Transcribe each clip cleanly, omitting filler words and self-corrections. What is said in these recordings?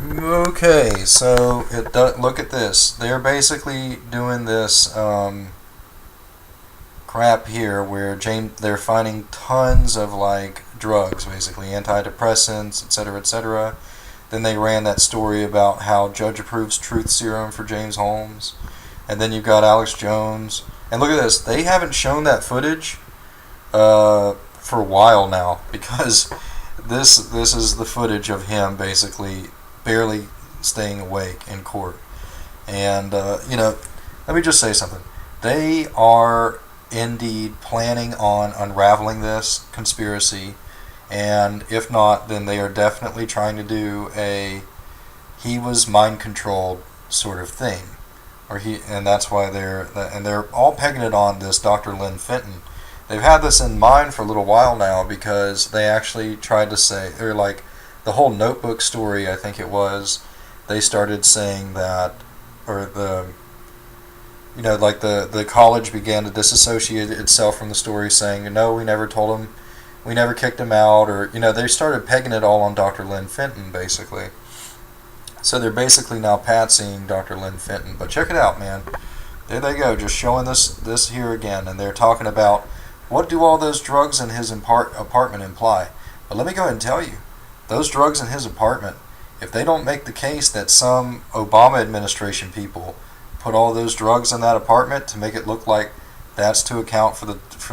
Okay, so look at this. They're basically doing this crap here where they're finding tons of like drugs, basically antidepressants, etc., etc. Then they ran that story about how judge approves truth serum for James Holmes, and then you've got Alex Jones. And look at this. They haven't shown that footage for a while now because this is the footage of him basically barely staying awake in court. And let me just say something. They are indeed planning on unraveling this conspiracy, and if not, then they are definitely trying to do a he was mind controlled sort of thing, and that's why they're all pegging it on this Dr. Lynn Fenton. They've had this in mind for a little while now because they actually tried to say, or like the whole Notebook story, I think it was, they started saying that, or like the college began to disassociate itself from the story, saying, no, we never told him, we never kicked him out, or, they started pegging it all on Dr. Lynn Fenton, basically. So they're basically now patsying Dr. Lynn Fenton. But check it out, man. There they go, just showing this here again, and they're talking about what do all those drugs in his apartment imply. But let me go ahead and tell you, those drugs in his apartment, if they don't make the case that some Obama administration people put all those drugs in that apartment to make it look like that's to account for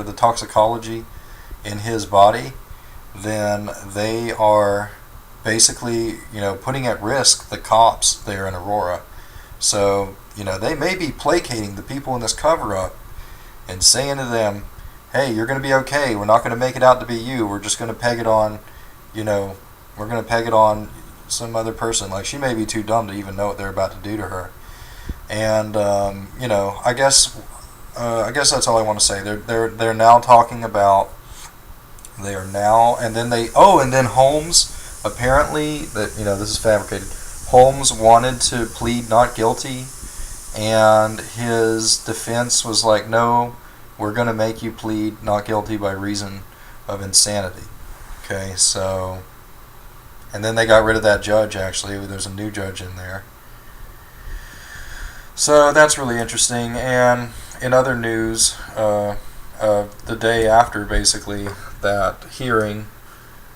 the toxicology in his body, then they are basically, putting at risk the cops there in Aurora. So, they may be placating the people in this cover-up and saying to them, hey, you're going to be okay. We're not going to make it out to be you. We're just going to peg it on, we're going to peg it on some other person. Like, she may be too dumb to even know what they're about to do to her. And, I guess that's all I want to say. They're now talking about, and then Holmes, apparently, that, this is fabricated. Holmes wanted to plead not guilty, and his defense was like, no, we're going to make you plead not guilty by reason of insanity. Okay, so, and then they got rid of that judge, actually. There's a new judge in there. So that's really interesting. And in other news, the day after, basically, that hearing,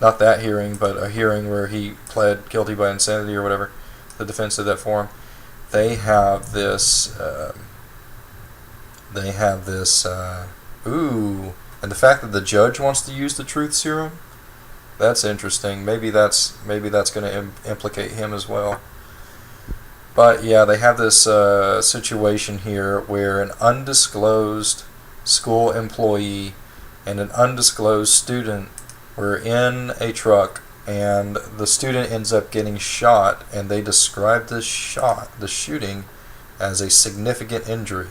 not that hearing, but a hearing where he pled guilty by insanity or whatever, the defense did that for him, they have this, and the fact that the judge wants to use the truth serum, that's interesting. Maybe that's going to implicate him as well. But yeah, they have this situation here where an undisclosed school employee and an undisclosed student were in a truck, and the student ends up getting shot, and they describe the shooting, as a significant injury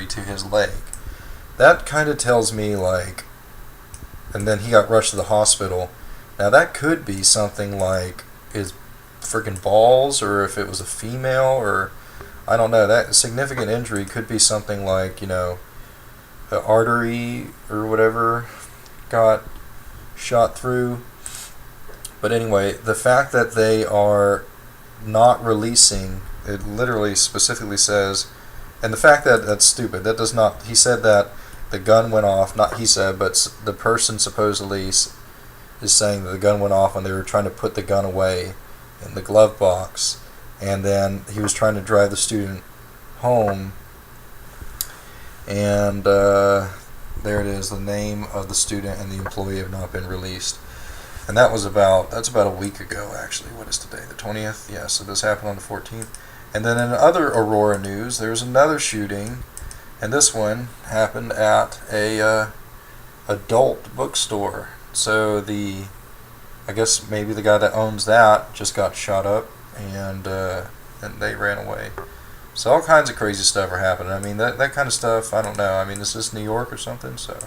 to his leg. That kind of tells me, like, and then he got rushed to the hospital. Now that could be something like his freaking balls, or if it was a female, or I don't know. That significant injury could be something like, the artery or whatever got shot through. But anyway, the fact that they are not releasing, it literally specifically says, and the fact that that's stupid, that does not, he said that the gun went off, not he said, but the person supposedly is saying that the gun went off when they were trying to put the gun away in the glove box, and then he was trying to drive the student home, and there it is, the name of the student and the employee have not been released. And that's about a week ago, actually. What is today, the 20th? Yeah, so this happened on the 14th. And then in other Aurora news, there's another shooting, and this one happened at a adult bookstore. So I guess maybe the guy that owns that just got shot up, and they ran away. So all kinds of crazy stuff are happening. I mean, that kind of stuff, I don't know. I mean, is this New York or something? So